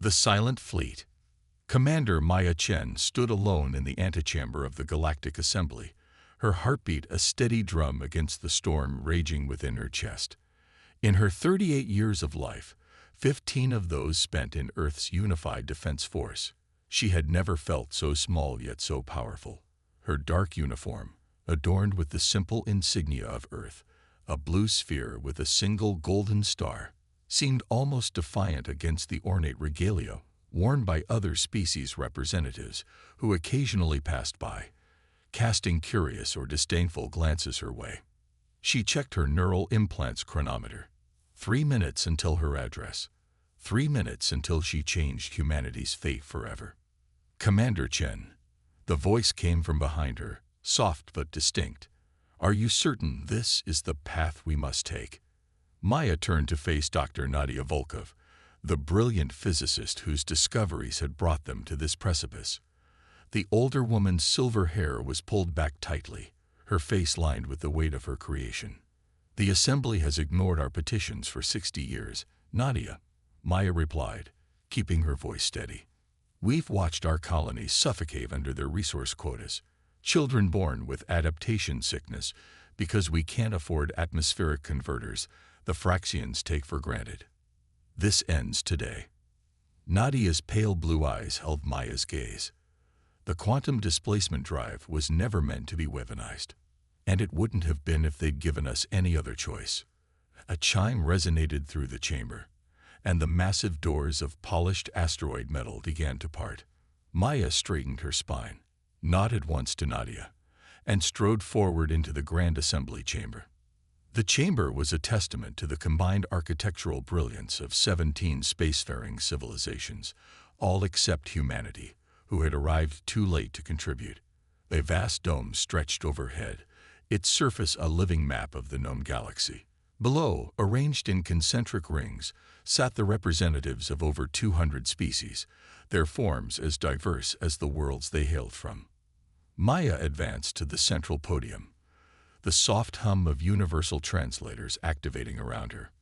The Silent Fleet. Commander Maya Chen stood alone in the antechamber of the Galactic Assembly, her heartbeat a steady drum against the storm raging within her chest. In her 38 years of life, 15 of those spent in Earth's unified defense force, she had never felt so small yet so powerful. Her dark uniform, adorned with the simple insignia of Earth, a blue sphere with a single golden star, seemed almost defiant against the ornate regalia worn by other species representatives who occasionally passed by, casting curious or disdainful glances her way. She checked her neural implant's chronometer. 3 minutes until her address. 3 minutes until she changed humanity's fate forever. Commander Chen. The voice came from behind her, soft but distinct. Are you certain this is the path we must take? Maya turned to face Dr. Nadia Volkov, the brilliant physicist whose discoveries had brought them to this precipice. The older woman's silver hair was pulled back tightly, her face lined with the weight of her creation. The Assembly has ignored our petitions for 60 years, Nadia, Maya replied, keeping her voice steady. We've watched our colonies suffocate under their resource quotas, children born with adaptation sickness because we can't afford atmospheric converters the Fraxians take for granted. This ends today. Nadia's pale blue eyes held Maya's gaze. The quantum displacement drive was never meant to be weaponized, and it wouldn't have been if they'd given us any other choice. A chime resonated through the chamber, and the massive doors of polished asteroid metal began to part. Maya straightened her spine, nodded once to Nadia, and strode forward into the Grand Assembly chamber. The chamber was a testament to the combined architectural brilliance of 17 spacefaring civilizations, all except humanity, who had arrived too late to contribute. A vast dome stretched overhead, its surface a living map of the known galaxy. Below, arranged in concentric rings, sat the representatives of over 200 species, their forms as diverse as the worlds they hailed from. Maya advanced to the central podium, the soft hum of universal translators activating around her.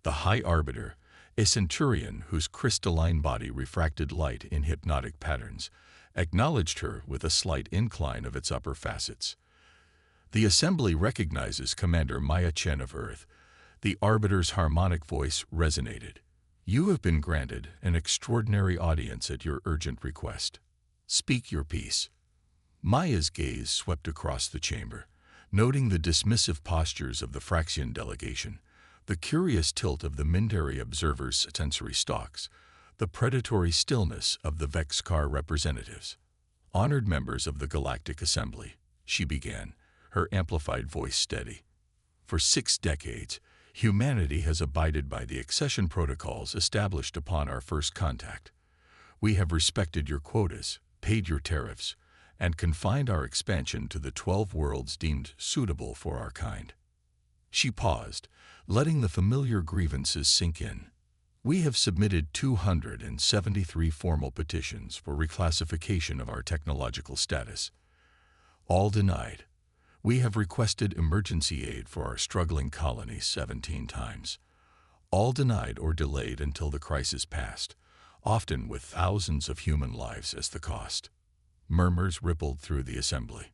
The High Arbiter, a centurion whose crystalline body refracted light in hypnotic patterns, acknowledged her with a slight incline of its upper facets. The Assembly recognizes Commander Maya Chen of Earth. The Arbiter's harmonic voice resonated. You have been granted an extraordinary audience at your urgent request. Speak your piece. Maya's gaze swept across the chamber, noting the dismissive postures of the Fraxian delegation, the curious tilt of the Mindari observers' sensory stalks, the predatory stillness of the Vexcar representatives. Honored members of the Galactic Assembly, she began, her amplified voice steady. For 6 decades, humanity has abided by the accession protocols established upon our first contact. We have respected your quotas, paid your tariffs, and confined our expansion to the 12 worlds deemed suitable for our kind. She paused, letting the familiar grievances sink in. We have submitted 273 formal petitions for reclassification of our technological status. All denied. We have requested emergency aid for our struggling colony 17 times. All denied or delayed until the crisis passed, often with thousands of human lives as the cost. Murmurs rippled through the Assembly.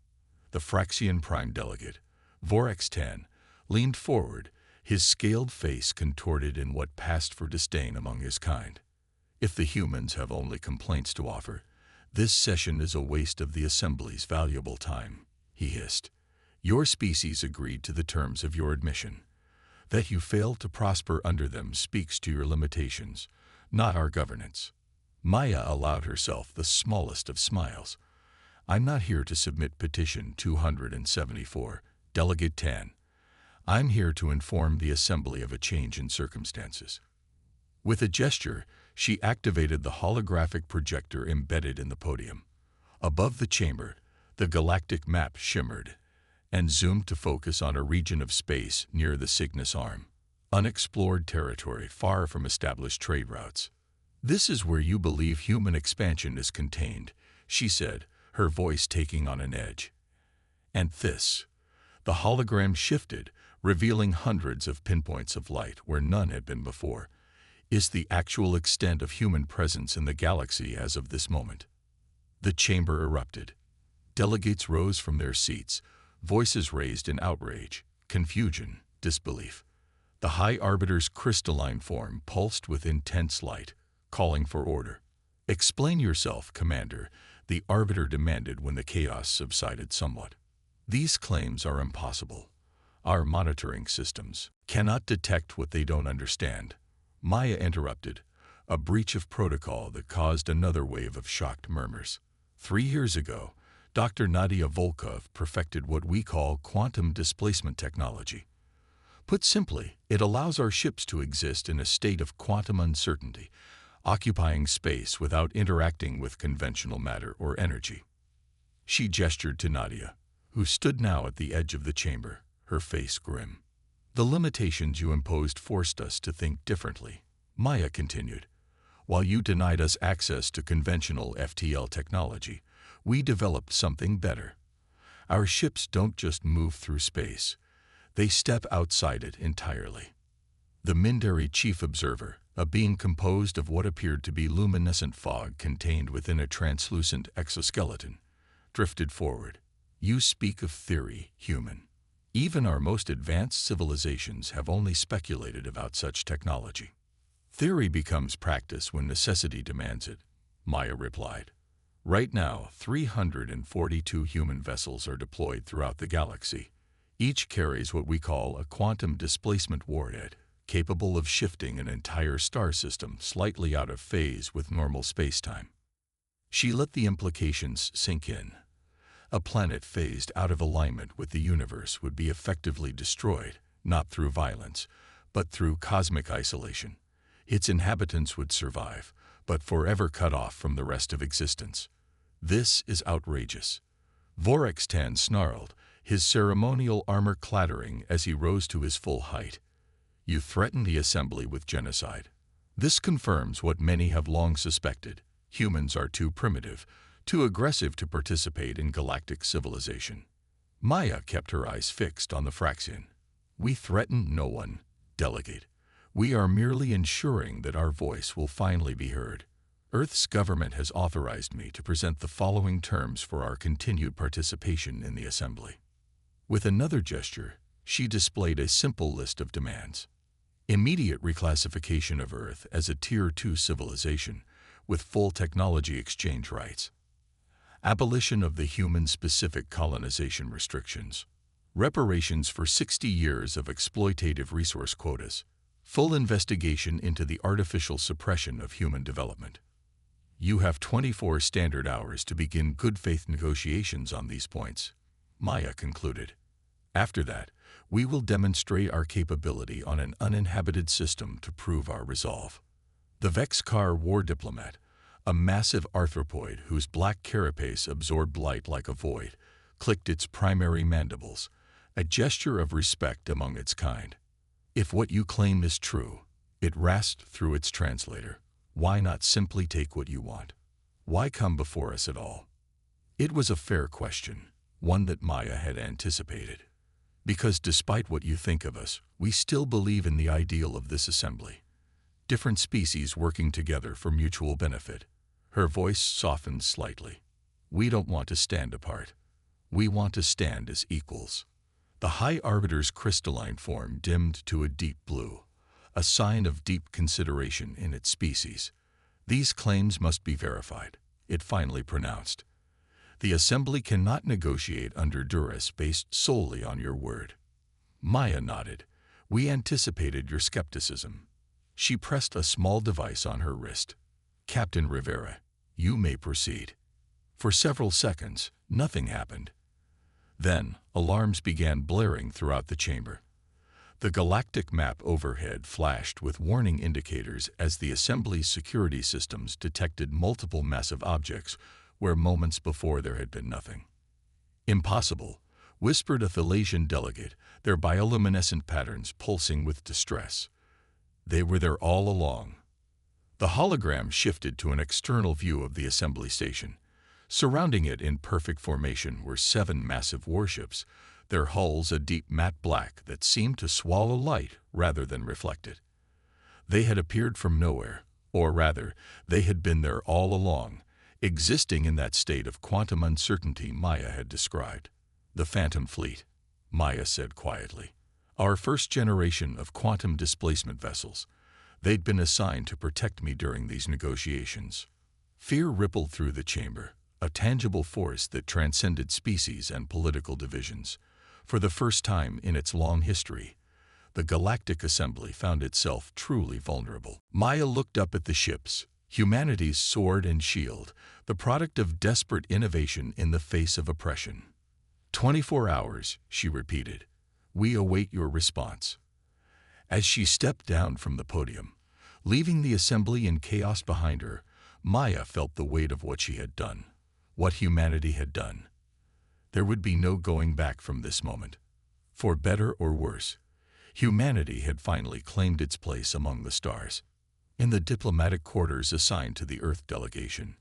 The Fraxian Prime Delegate, Vorex 10, leaned forward, his scaled face contorted in what passed for disdain among his kind. If the humans have only complaints to offer, this session is a waste of the Assembly's valuable time, he hissed. Your species agreed to the terms of your admission. That you failed to prosper under them speaks to your limitations, not our governance. Maya allowed herself the smallest of smiles. I'm not here to submit petition 274, Delegate 10. I'm here to inform the Assembly of a change in circumstances. With a gesture, she activated the holographic projector embedded in the podium. Above the chamber, the galactic map shimmered and zoomed to focus on a region of space near the Cygnus Arm, unexplored territory far from established trade routes. This is where you believe human expansion is contained, she said, her voice taking on an edge. And this. The hologram shifted, revealing hundreds of pinpoints of light where none had been before. is the actual extent of human presence in the galaxy as of this moment. The chamber erupted. Delegates rose from their seats, voices raised in outrage, confusion, disbelief. The High Arbiter's crystalline form pulsed with intense light, calling for order. "Explain yourself, Commander," the Arbiter demanded when the chaos subsided somewhat. "These claims are impossible. Our monitoring systems cannot detect what they don't understand." Maya interrupted, a breach of protocol that caused another wave of shocked murmurs. 3 years ago, Dr. Nadia Volkov perfected what we call quantum displacement technology. Put simply, it allows our ships to exist in a state of quantum uncertainty, occupying space without interacting with conventional matter or energy. She gestured to Nadia, who stood now at the edge of the chamber, her face grim. "The limitations you imposed forced us to think differently," Maya continued. "While you denied us access to conventional FTL technology, we developed something better. Our ships don't just move through space. They step outside it entirely." The Mindari chief observer, a being composed of what appeared to be luminescent fog contained within a translucent exoskeleton, drifted forward. "You speak of theory, human. Even our most advanced civilizations have only speculated about such technology." "Theory becomes practice when necessity demands it," Maya replied. "Right now, 342 human vessels are deployed throughout the galaxy. Each carries what we call a quantum displacement warhead, capable of shifting an entire star system slightly out of phase with normal spacetime." She let the implications sink in. A planet phased out of alignment with the universe would be effectively destroyed, not through violence, but through cosmic isolation. Its inhabitants would survive, but forever cut off from the rest of existence. "This is outrageous." Voraxtan snarled, his ceremonial armor clattering as he rose to his full height. "You threaten the Assembly with genocide. This confirms what many have long suspected. Humans are too primitive, too aggressive to participate in galactic civilization." Maya kept her eyes fixed on the Fraxian. "We threaten no one, Delegate. We are merely ensuring that our voice will finally be heard. Earth's government has authorized me to present the following terms for our continued participation in the Assembly." With another gesture, she displayed a simple list of demands. Immediate reclassification of Earth as a Tier 2 civilization with full technology exchange rights. Abolition of the human-specific colonization restrictions. Reparations for 60 years of exploitative resource quotas. Full investigation into the artificial suppression of human development. You have 24 standard hours to begin good-faith negotiations on these points, Maya concluded. After that, we will demonstrate our capability on an uninhabited system to prove our resolve. The Vexkar war diplomat, a massive arthropoid whose black carapace absorbed light like a void, clicked its primary mandibles, a gesture of respect among its kind. "If what you claim is true," it rasped through its translator, "why not simply take what you want? Why come before us at all?" It was a fair question, one that Maya had anticipated. "Because despite what you think of us, we still believe in the ideal of this assembly. Different species working together for mutual benefit." Her voice softened slightly. "We don't want to stand apart. We want to stand as equals." The High Arbiter's crystalline form dimmed to a deep blue, a sign of deep consideration in its species. "These claims must be verified," it finally pronounced. "The Assembly cannot negotiate under duress based solely on your word." Maya nodded. "We anticipated your skepticism." She pressed a small device on her wrist. "Captain Rivera, you may proceed." For several seconds, nothing happened. Then, alarms began blaring throughout the chamber. The galactic map overhead flashed with warning indicators as the Assembly's security systems detected multiple massive objects where moments before there had been nothing. "Impossible," whispered a Thalasian delegate, their bioluminescent patterns pulsing with distress. "They were there all along." The hologram shifted to an external view of the assembly station. Surrounding it in perfect formation were 7 massive warships, their hulls a deep matte black that seemed to swallow light rather than reflect it. They had appeared from nowhere, or rather, they had been there all along, existing in that state of quantum uncertainty Maya had described. The Phantom Fleet, Maya said quietly. Our first generation of quantum displacement vessels. They'd been assigned to protect me during these negotiations. Fear rippled through the chamber, a tangible force that transcended species and political divisions. For the first time in its long history, the Galactic Assembly found itself truly vulnerable. Maya looked up at the ships, humanity's sword and shield, the product of desperate innovation in the face of oppression. 24 hours, she repeated. We await your response. As she stepped down from the podium, leaving the assembly in chaos behind her, Maya felt the weight of what she had done, what humanity had done. There would be no going back from this moment. For better or worse, humanity had finally claimed its place among the stars. In the diplomatic quarters assigned to the Earth delegation,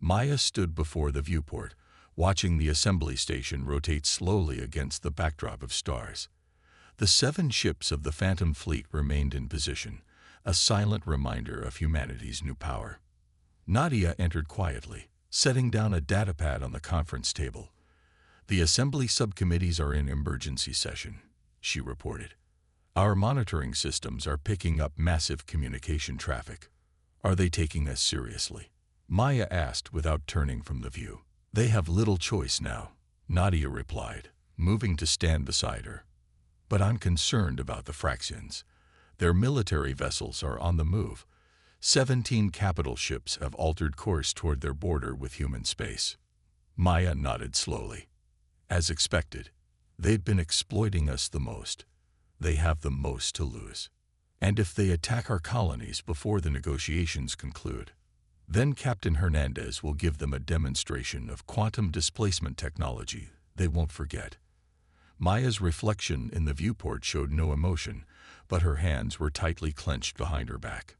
Maya stood before the viewport, watching the assembly station rotate slowly against the backdrop of stars. The 7 ships of the Phantom Fleet remained in position, a silent reminder of humanity's new power. Nadia entered quietly, setting down a datapad on the conference table. The assembly subcommittees are in emergency session, she reported. Our monitoring systems are picking up massive communication traffic. Are they taking us seriously? Maya asked without turning from the view. They have little choice now, Nadia replied, moving to stand beside her. But I'm concerned about the Fraxians. Their military vessels are on the move. 17 capital ships have altered course toward their border with human space. Maya nodded slowly. As expected, they've been exploiting us the most. They have the most to lose. And if they attack our colonies before the negotiations conclude, then Captain Hernandez will give them a demonstration of quantum displacement technology they won't forget. Maya's reflection in the viewport showed no emotion, but her hands were tightly clenched behind her back.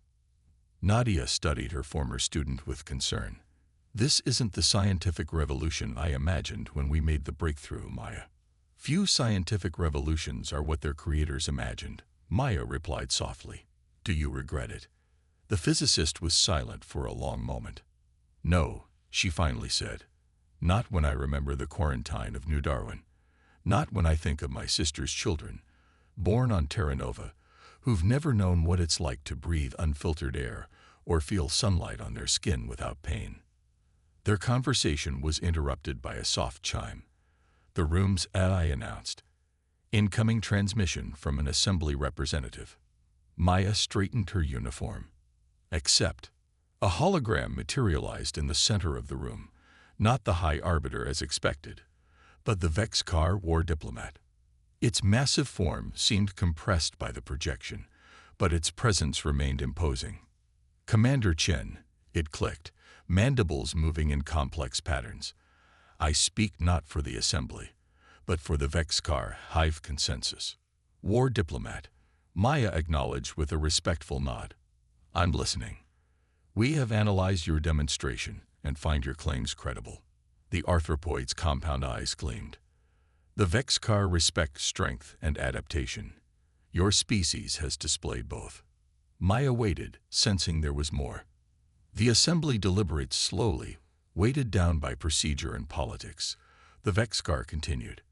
Nadia studied her former student with concern. This isn't the scientific revolution I imagined when we made the breakthrough, Maya. Few scientific revolutions are what their creators imagined, Maya replied softly. Do you regret it? The physicist was silent for a long moment. No, she finally said. Not when I remember the quarantine of New Darwin. Not when I think of my sister's children, born on Terra Nova, who've never known what it's like to breathe unfiltered air or feel sunlight on their skin without pain. Their conversation was interrupted by a soft chime. The room's AI announced. Incoming transmission from an assembly representative. Maya straightened her uniform. Except, a hologram materialized in the center of the room, not the High Arbiter as expected, but the Vex-Car war diplomat. Its massive form seemed compressed by the projection, but its presence remained imposing. Commander Chen, it clicked, mandibles moving in complex patterns. I speak not for the assembly, but for the Vex-Car Hive consensus. War diplomat, Maya acknowledged with a respectful nod. I'm listening. We have analyzed your demonstration and find your claims credible. The arthropoid's compound eyes gleamed. The Vex-Car respects strength and adaptation. Your species has displayed both. Maya waited, sensing there was more. The assembly deliberates slowly, weighted down by procedure and politics. The Vex-Car continued.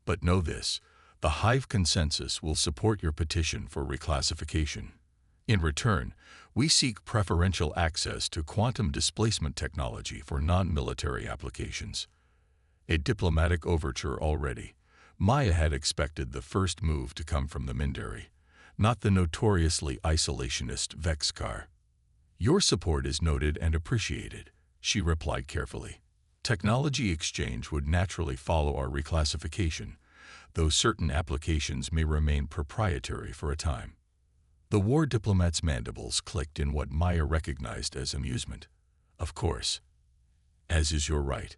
But know this, the Hive consensus will support your petition for reclassification. In return, we seek preferential access to quantum displacement technology for non-military applications. A diplomatic overture already. Maya had expected the first move to come from the Mindari, not the notoriously isolationist Vex-Car. Your support is noted and appreciated, she replied carefully. Technology exchange would naturally follow our reclassification, though certain applications may remain proprietary for a time. The war diplomat's mandibles clicked in what Maya recognized as amusement. Of course. As is your right,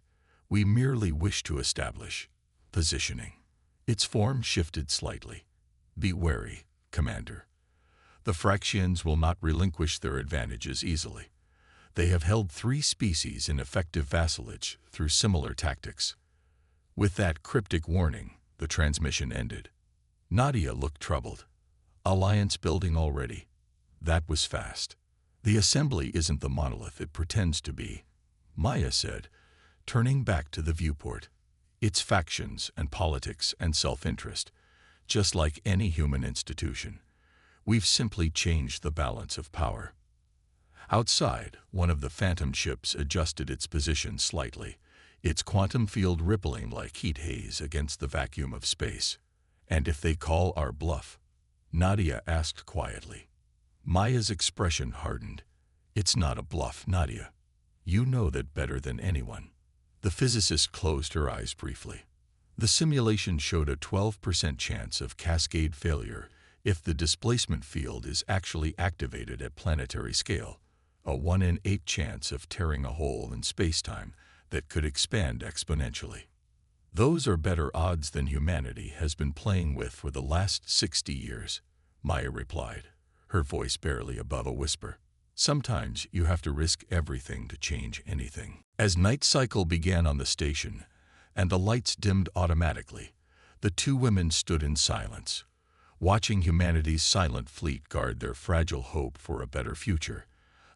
we merely wish to establish positioning. Its form shifted slightly. Be wary, Commander. The Fraxians will not relinquish their advantages easily. They have held 3 species in effective vassalage through similar tactics. With that cryptic warning, the transmission ended. Nadia looked troubled. Alliance building already. That was fast. The assembly isn't the monolith it pretends to be, Maya said, turning back to the viewport. It's factions and politics and self-interest, just like any human institution. We've simply changed the balance of power. Outside, one of the phantom ships adjusted its position slightly, its quantum field rippling like heat haze against the vacuum of space. And if they call our bluff? Nadia asked quietly. Maya's expression hardened. It's not a bluff, Nadia. You know that better than anyone. The physicist closed her eyes briefly. The simulation showed a 12% chance of cascade failure if the displacement field is actually activated at planetary scale, a 1 in 8 chance of tearing a hole in spacetime that could expand exponentially. Those are better odds than humanity has been playing with for the last 60 years, Maya replied, her voice barely above a whisper. Sometimes you have to risk everything to change anything. As night cycle began on the station, and the lights dimmed automatically, the two women stood in silence, watching humanity's silent fleet guard their fragile hope for a better future,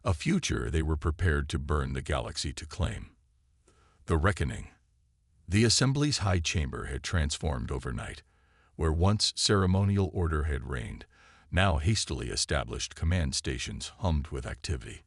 a future they were prepared to burn the galaxy to claim. The reckoning. The assembly's high chamber had transformed overnight. Where once ceremonial order had reigned, now hastily established command stations hummed with activity.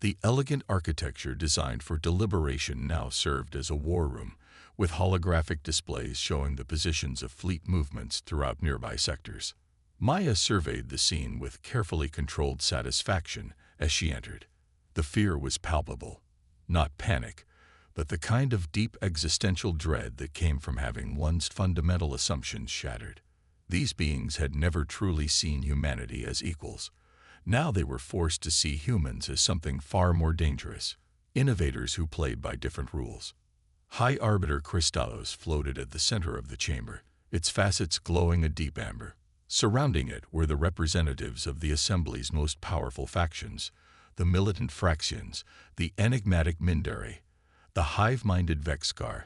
The elegant architecture designed for deliberation now served as a war room, with holographic displays showing the positions of fleet movements throughout nearby sectors. Maya surveyed the scene with carefully controlled satisfaction as she entered. The fear was palpable, not panic, but the kind of deep existential dread that came from having one's fundamental assumptions shattered. These beings had never truly seen humanity as equals. Now they were forced to see humans as something far more dangerous, innovators who played by different rules. High arbiter crystallos floated at the center of the chamber, its facets glowing a deep amber. Surrounding it were the representatives of the assembly's most powerful factions, the militant Fraxians, the enigmatic Mindari, the hive-minded Vexcar,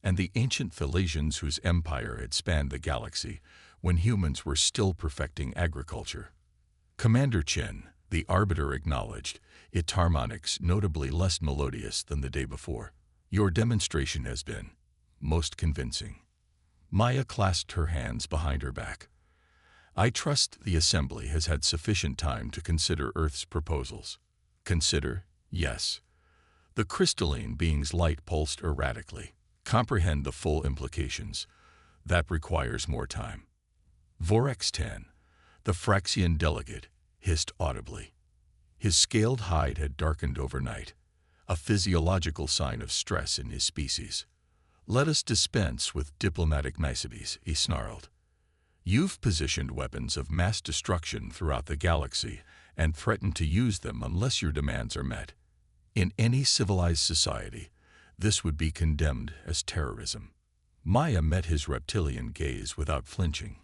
and the ancient Thalassians whose empire had spanned the galaxy when humans were still perfecting agriculture. Commander Chen, the arbiter, acknowledged, its harmonics notably less melodious than the day before. Your demonstration has been most convincing. Maya clasped her hands behind her back. I trust the assembly has had sufficient time to consider Earth's proposals. Consider, yes. The crystalline being's light pulsed erratically. Comprehend the full implications. That requires more time. Vorex 10, the Fraxian delegate, hissed audibly. His scaled hide had darkened overnight, a physiological sign of stress in his species. Let us dispense with diplomatic niceties, he snarled. You've positioned weapons of mass destruction throughout the galaxy and threatened to use them unless your demands are met. In any civilized society, this would be condemned as terrorism. Maya met his reptilian gaze without flinching.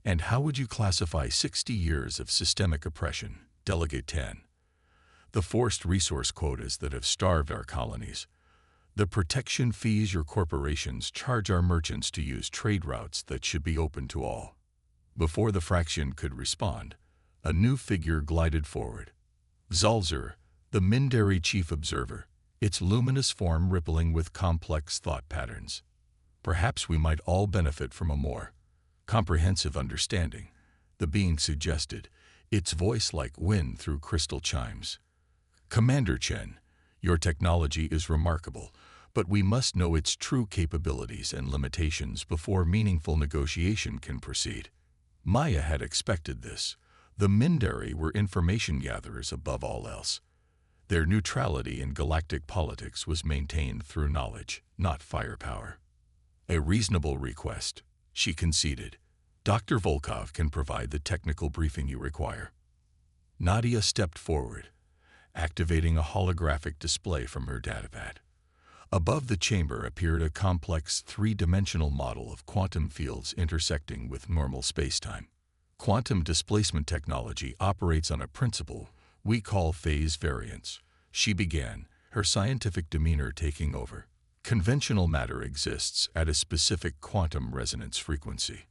And how would you classify 60 years of systemic oppression, Delegate 10? The forced resource quotas that have starved our colonies. The protection fees your corporations charge our merchants to use trade routes that should be open to all. Before the Fraction could respond, a new figure glided forward. Zalzer, the Mindari chief observer, its luminous form rippling with complex thought patterns. Perhaps we might all benefit from a more comprehensive understanding, the being suggested, its voice like wind through crystal chimes. Commander Chen, your technology is remarkable, but we must know its true capabilities and limitations before meaningful negotiation can proceed. Maya had expected this. The Mindari were information gatherers above all else. Their neutrality in galactic politics was maintained through knowledge, not firepower. A reasonable request, she conceded. Dr. Volkov can provide the technical briefing you require. Nadia stepped forward, activating a holographic display from her datapad. Above the chamber appeared a complex three-dimensional model of quantum fields intersecting with normal spacetime. Quantum displacement technology operates on a principle we call phase variance, she began, her scientific demeanor taking over. Conventional matter exists at a specific quantum resonance frequency.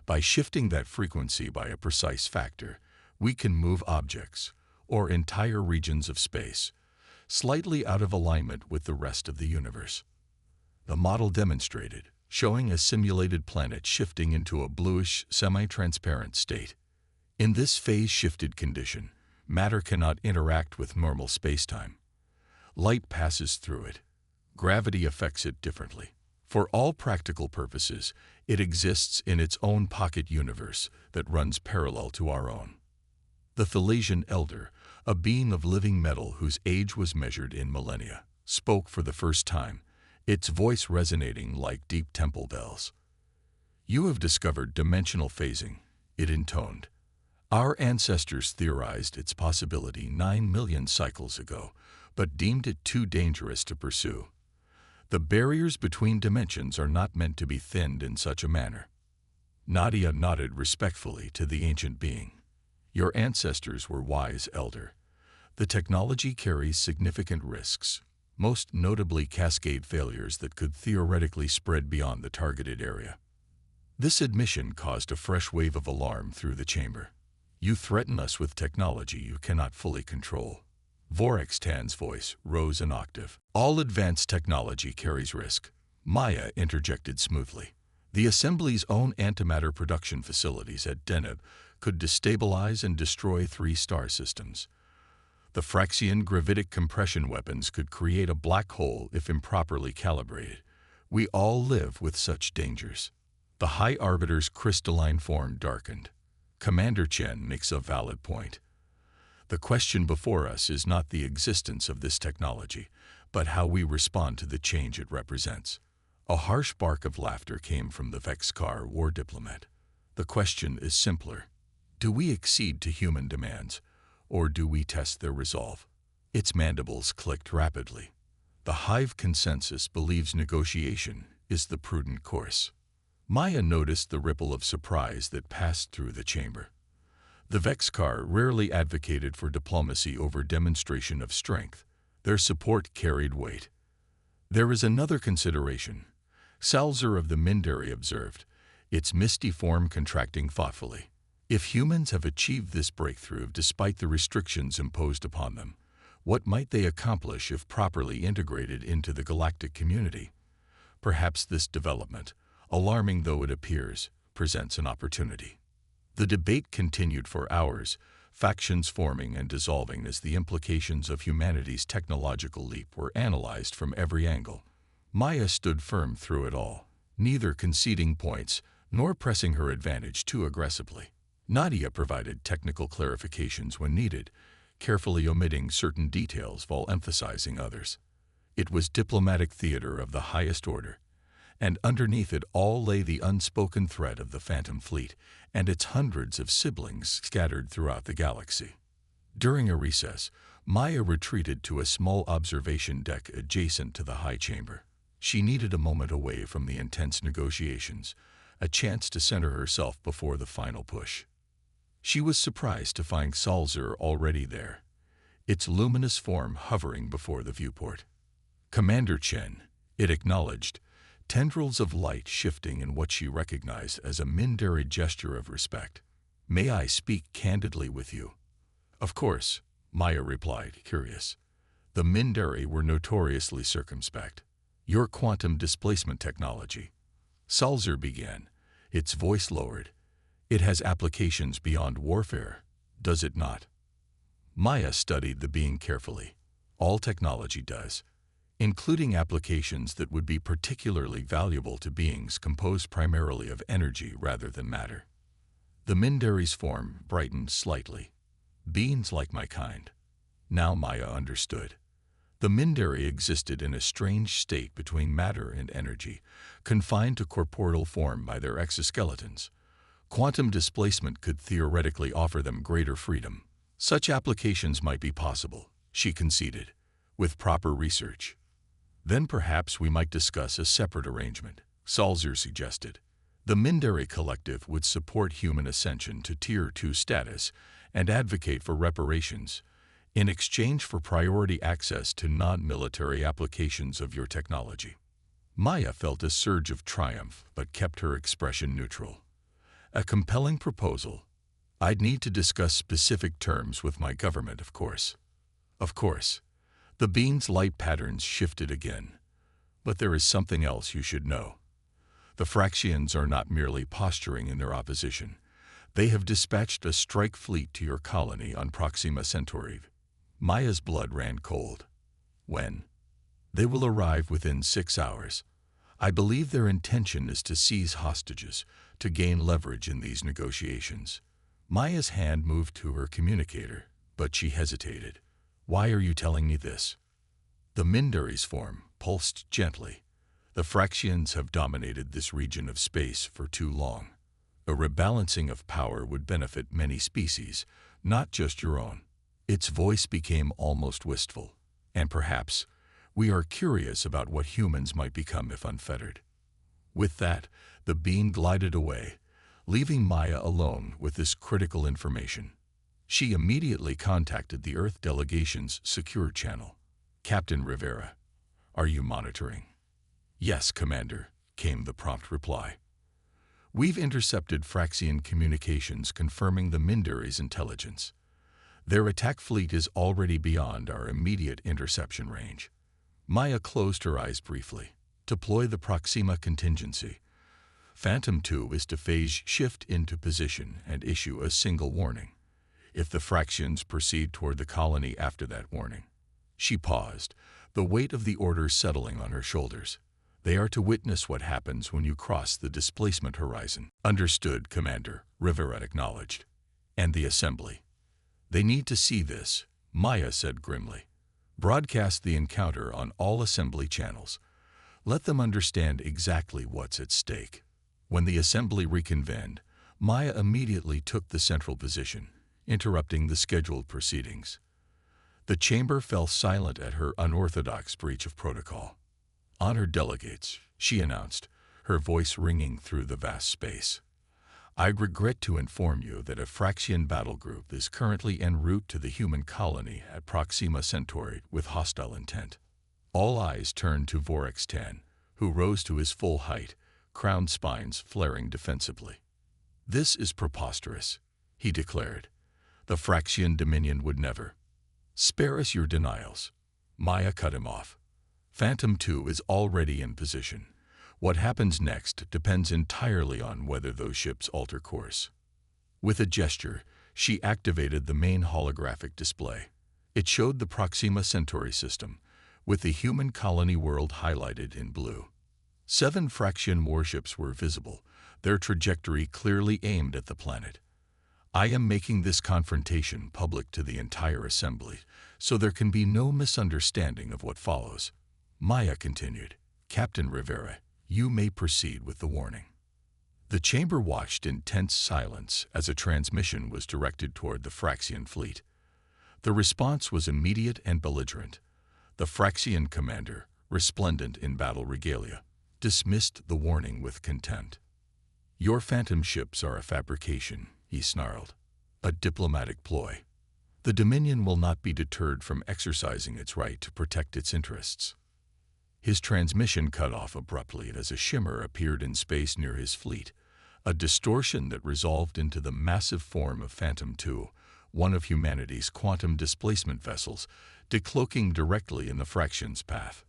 By shifting that frequency by a precise factor, We can move objects, or entire regions of space, slightly out of alignment with the rest of the universe. The model demonstrated, showing a simulated planet shifting into a bluish, semi-transparent state. In this phase-shifted condition, matter cannot interact with normal spacetime. Light passes through it. Gravity affects it differently. For all practical purposes, it exists in its own pocket universe that runs parallel to our own. The Thalassian elder, a being of living metal whose age was measured in millennia, spoke for the first time, its voice resonating like deep temple bells. "You have discovered dimensional phasing," it intoned. "Our ancestors theorized its possibility 9 million cycles ago, but deemed it too dangerous to pursue. The barriers between dimensions are not meant to be thinned in such a manner." Nadia nodded respectfully to the ancient being. "Your ancestors were wise, elder. The technology carries significant risks, most notably cascade failures that could theoretically spread beyond the targeted area." This admission caused a fresh wave of alarm through the chamber. "You threaten us with technology you cannot fully control." Vorax-Tan's voice rose an octave. "All advanced technology carries risk," Maya interjected smoothly. "The Assembly's own antimatter production facilities at Deneb could destabilize and destroy 3 star systems. The Fraxian gravitic compression weapons could create a black hole if improperly calibrated. We all live with such dangers." The High Arbiter's crystalline form darkened. "Commander Chen makes a valid point. The question before us is not the existence of this technology, but how we respond to the change it represents." A harsh bark of laughter came from the Vexkar war diplomat. "The question is simpler. Do we accede to human demands, or do we test their resolve?" Its mandibles clicked rapidly. "The Hive consensus believes negotiation is the prudent course." Maya noticed the ripple of surprise that passed through the chamber. The Vexkar rarely advocated for diplomacy over demonstration of strength. Their support carried weight. "There is another consideration," Salzer of the Mindari observed, its misty form contracting thoughtfully. "If humans have achieved this breakthrough despite the restrictions imposed upon them, what might they accomplish if properly integrated into the galactic community? Perhaps this development, alarming though it appears, presents an opportunity." The debate continued for hours, factions forming and dissolving as the implications of humanity's technological leap were analyzed from every angle. Maya stood firm through it all, neither conceding points nor pressing her advantage too aggressively. Nadia provided technical clarifications when needed, carefully omitting certain details while emphasizing others. It was diplomatic theater of the highest order, and underneath it all lay the unspoken threat of the Phantom Fleet and its hundreds of siblings scattered throughout the galaxy. During a recess, Maya retreated to a small observation deck adjacent to the high chamber. She needed a moment away from the intense negotiations, a chance to center herself before the final push. She was surprised to find Salzer already there, its luminous form hovering before the viewport. "Commander Chen," it acknowledged, tendrils of light shifting in what she recognized as a Mindari gesture of respect. "May I speak candidly with you?" "Of course," Maya replied, curious. The Mindari were notoriously circumspect. "Your quantum displacement technology," Salzer began, its voice lowered. "It has applications beyond warfare, does it not?" Maya studied the being carefully. "All technology does, including applications that would be particularly valuable to beings composed primarily of energy rather than matter." The Mindari's form brightened slightly. "Beings like my kind." Now Maya understood. The Mindari existed in a strange state between matter and energy, confined to corporeal form by their exoskeletons. Quantum displacement could theoretically offer them greater freedom. Such applications might be possible, she conceded, with proper research. "Then perhaps we might discuss a separate arrangement," Salzer suggested. "The Mindari Collective would support human ascension to Tier 2 status and advocate for reparations in exchange for priority access to non-military applications of your technology." Maya felt a surge of triumph but kept her expression neutral. "A compelling proposal. I'd need to discuss specific terms with my government, of course. Of course. The beam's light patterns shifted again. But there is something else you should know. The Fraxians are not merely posturing in their opposition. They have dispatched a strike fleet to your colony on Proxima Centauri. Maya's blood ran cold. When? They will arrive within 6 hours. I believe their intention is to seize hostages, to gain leverage in these negotiations. Maya's hand moved to her communicator, but she hesitated. Why are you telling me this? The Mindary's form pulsed gently. The Fraxians have dominated this region of space for too long. A rebalancing of power would benefit many species, not just your own. Its voice became almost wistful. And perhaps, we are curious about what humans might become if unfettered. With that, the beam glided away, leaving Maya alone with this critical information. She immediately contacted the Earth delegation's secure channel. Captain Rivera, are you monitoring? Yes, Commander, came the prompt reply. We've intercepted Fraxian communications confirming the Mindary's intelligence. Their attack fleet is already beyond our immediate interception range. Maya closed her eyes briefly. Deploy the Proxima contingency. Phantom 2 is to phase shift into position and issue a single warning. If the Fraxians proceed toward the colony after that warning. She paused, the weight of the order settling on her shoulders. They are to witness what happens when you cross the displacement horizon. Understood, Commander, Rivera acknowledged. And the assembly. They need to see this, Maya said grimly. Broadcast the encounter on all assembly channels. Let them understand exactly what's at stake. When the assembly reconvened, Maya immediately took the central position, interrupting the scheduled proceedings. The chamber fell silent at her unorthodox breach of protocol. Honored delegates, she announced, her voice ringing through the vast space. I regret to inform you that a Fraxian battle group is currently en route to the human colony at Proxima Centauri with hostile intent. All eyes turned to Vorax 10, who rose to his full height, crowned spines flaring defensively. This is preposterous, he declared. The Fraxian Dominion would never. Spare us your denials. Maya cut him off. Phantom 2 is already in position. What happens next depends entirely on whether those ships alter course. With a gesture, she activated the main holographic display. It showed the Proxima Centauri system, with the human colony world highlighted in blue. 7 Fraxian warships were visible, their trajectory clearly aimed at the planet. I am making this confrontation public to the entire assembly, so there can be no misunderstanding of what follows. Maya continued. Captain Rivera, you may proceed with the warning. The chamber watched in tense silence as a transmission was directed toward the Fraxian fleet. The response was immediate and belligerent. The Fraxian commander, resplendent in battle regalia, dismissed the warning with contempt. Your phantom ships are a fabrication, he snarled. A diplomatic ploy. The Dominion will not be deterred from exercising its right to protect its interests. His transmission cut off abruptly as a shimmer appeared in space near his fleet, a distortion that resolved into the massive form of Phantom 2, one of humanity's quantum displacement vessels, decloaking directly in the Fraxian's path.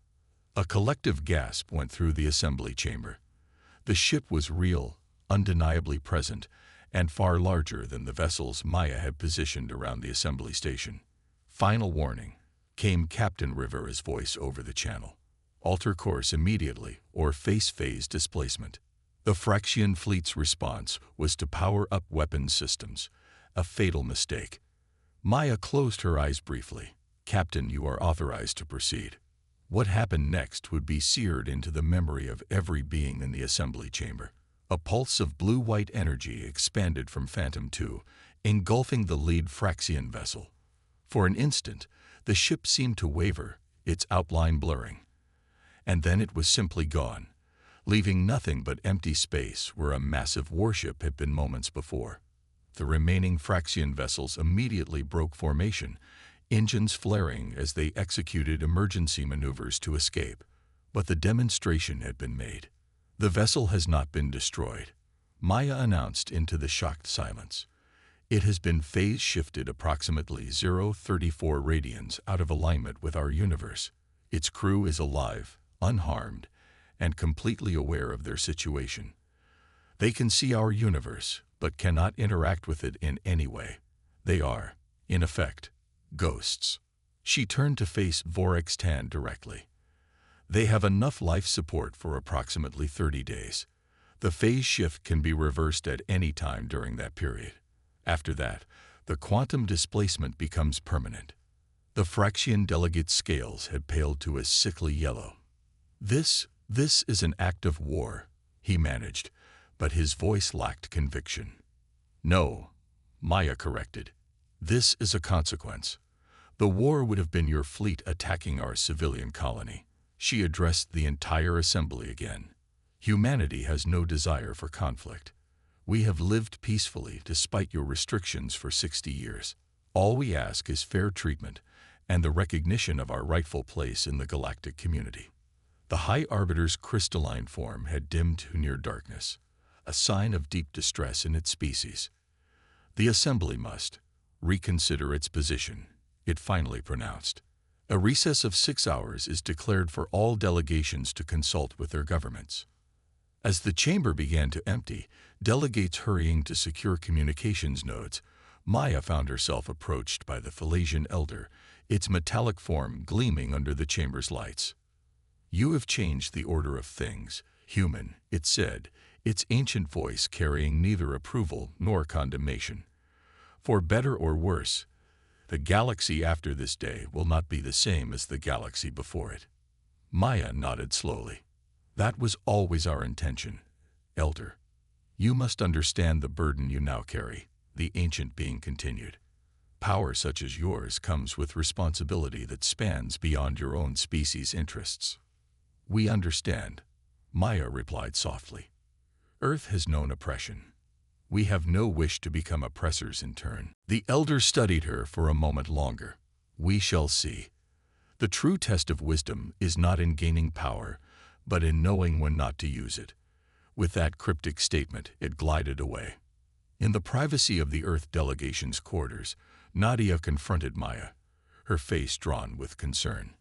A collective gasp went through the assembly chamber. The ship was real, undeniably present, and far larger than the vessels Maya had positioned around the assembly station. Final warning, came Captain Rivera's voice over the channel. Alter course immediately, or face phase displacement. The Fraxian fleet's response was to power up weapons systems, a fatal mistake. Maya closed her eyes briefly. Captain, you are authorized to proceed. What happened next would be seared into the memory of every being in the assembly chamber. A pulse of blue-white energy expanded from Phantom 2, engulfing the lead Fraxian vessel. For an instant, the ship seemed to waver, its outline blurring. And then it was simply gone, leaving nothing but empty space where a massive warship had been moments before. The remaining Fraxian vessels immediately broke formation, engines flaring as they executed emergency maneuvers to escape. But the demonstration had been made. The vessel has not been destroyed, Maya announced into the shocked silence. It has been phase-shifted approximately 0.34 radians out of alignment with our universe. Its crew is alive, unharmed, and completely aware of their situation. They can see our universe, but cannot interact with it in any way. They are, in effect, ghosts. She turned to face Vorex Tan directly. They have enough life support for approximately 30 days. The phase shift can be reversed at any time during that period. After that, the quantum displacement becomes permanent. The Fraxian delegate's scales had paled to a sickly yellow. This is an act of war, he managed, but his voice lacked conviction. No, Maya corrected. This is a consequence. The war would have been your fleet attacking our civilian colony. She addressed the entire assembly again. Humanity has no desire for conflict. We have lived peacefully despite your restrictions for 60 years. All we ask is fair treatment and the recognition of our rightful place in the galactic community. The High Arbiter's crystalline form had dimmed to near darkness, a sign of deep distress in its species. The assembly must reconsider its position, it finally pronounced. A recess of 6 hours is declared for all delegations to consult with their governments. As the chamber began to empty, delegates hurrying to secure communications nodes, Maya found herself approached by the Thalassian elder, its metallic form gleaming under the chamber's lights. "You have changed the order of things, human," it said, its ancient voice carrying neither approval nor condemnation. "For better or worse, the galaxy after this day will not be the same as the galaxy before it." Maya nodded slowly. "That was always our intention, Elder. You must understand the burden you now carry," the ancient being continued. "Power such as yours comes with responsibility that spans beyond your own species' interests." "We understand," Maya replied softly. "Earth has known oppression. We have no wish to become oppressors in turn." The elder studied her for a moment longer. "We shall see. The true test of wisdom is not in gaining power, but in knowing when not to use it." With that cryptic statement, it glided away. In the privacy of the Earth delegation's quarters, Nadia confronted Maya, her face drawn with concern.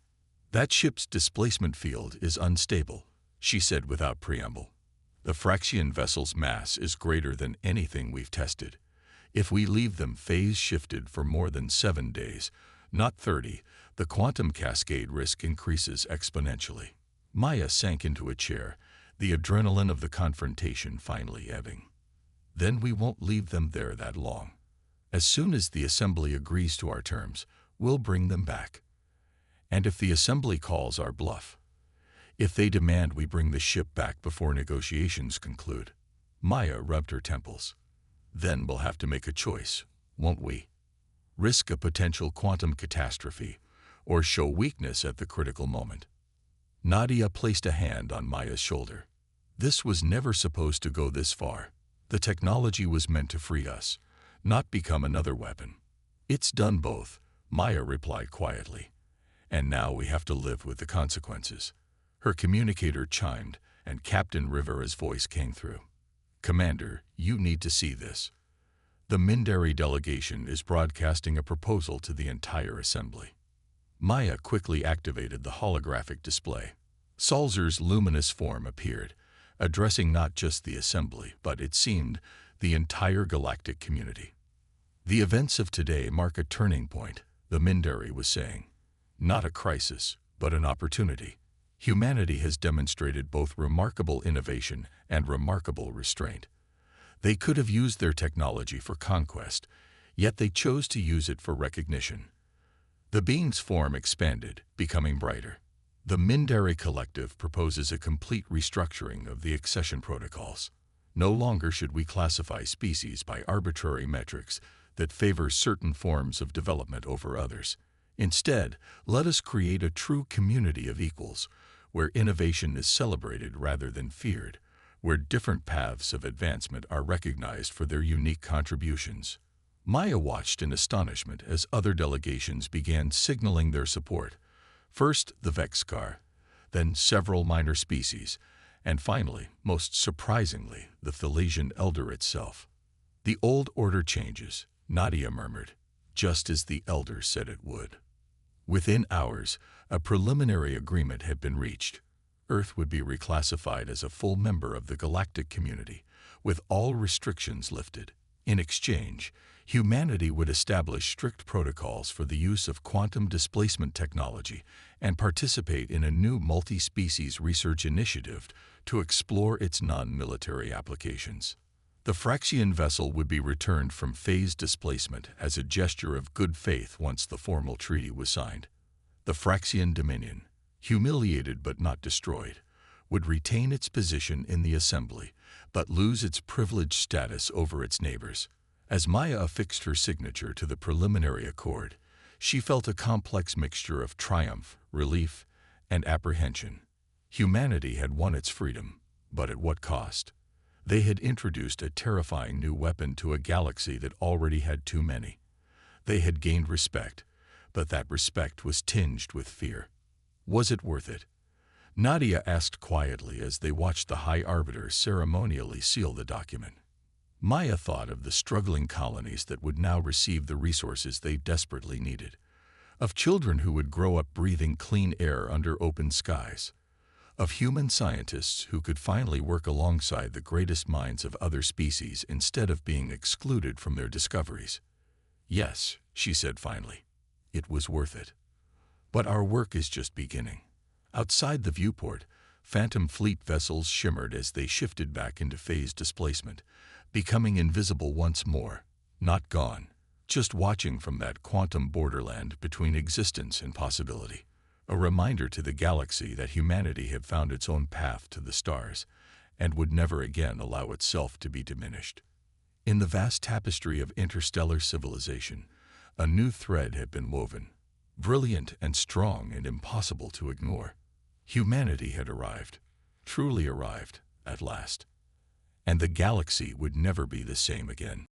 "That ship's displacement field is unstable," she said without preamble. "The Fraxian vessel's mass is greater than anything we've tested. If we leave them phase-shifted for more than 7 days, not 30, the quantum cascade risk increases exponentially." Maya sank into a chair, the adrenaline of the confrontation finally ebbing. "Then we won't leave them there that long. As soon as the assembly agrees to our terms, we'll bring them back. And if the assembly calls our bluff, if they demand we bring the ship back before negotiations conclude," Maya rubbed her temples, "then we'll have to make a choice, won't we? Risk a potential quantum catastrophe, or show weakness at the critical moment." Nadia placed a hand on Maya's shoulder. "This was never supposed to go this far. The technology was meant to free us, not become another weapon." "It's done both," Maya replied quietly. "And now we have to live with the consequences." Her communicator chimed, and Captain Rivera's voice came through. "Commander, you need to see this. The Mindari delegation is broadcasting a proposal to the entire assembly." Maya quickly activated the holographic display. Salzer's luminous form appeared, addressing not just the assembly, but, it seemed, the entire galactic community. "The events of today mark a turning point," the Mindari was saying. "Not a crisis, but an opportunity. Humanity has demonstrated both remarkable innovation and remarkable restraint. They could have used their technology for conquest, yet they chose to use it for recognition." The being's form expanded, becoming brighter. "The Mindari Collective proposes a complete restructuring of the accession protocols. No longer should we classify species by arbitrary metrics that favor certain forms of development over others. Instead, let us create a true community of equals, where innovation is celebrated rather than feared, where different paths of advancement are recognized for their unique contributions." Maya watched in astonishment as other delegations began signaling their support. First the Vexcar, then several minor species, and finally, most surprisingly, the Thalassian elder itself. "The old order changes," Nadia murmured, just as the elders said it would. Within hours, a preliminary agreement had been reached. Earth would be reclassified as a full member of the galactic community, with all restrictions lifted. In exchange, humanity would establish strict protocols for the use of quantum displacement technology and participate in a new multi-species research initiative to explore its non-military applications. The Fraxian vessel would be returned from phase displacement as a gesture of good faith once the formal treaty was signed. The Fraxian Dominion, humiliated but not destroyed, would retain its position in the assembly, but lose its privileged status over its neighbors. As Maya affixed her signature to the preliminary accord, she felt a complex mixture of triumph, relief, and apprehension. Humanity had won its freedom, but at what cost? They had introduced a terrifying new weapon to a galaxy that already had too many. They had gained respect, but that respect was tinged with fear. Was it worth it? Nadia asked quietly as they watched the High Arbiter ceremonially seal the document. Maya thought of the struggling colonies that would now receive the resources they desperately needed, of children who would grow up breathing clean air under open skies, of human scientists who could finally work alongside the greatest minds of other species instead of being excluded from their discoveries. Yes, she said finally, it was worth it. But our work is just beginning. Outside the viewport, Phantom Fleet vessels shimmered as they shifted back into phase displacement, becoming invisible once more, not gone, just watching from that quantum borderland between existence and possibility. A reminder to the galaxy that humanity had found its own path to the stars and would never again allow itself to be diminished. In the vast tapestry of interstellar civilization, a new thread had been woven, brilliant and strong and impossible to ignore. Humanity had arrived, truly arrived, at last. And the galaxy would never be the same again.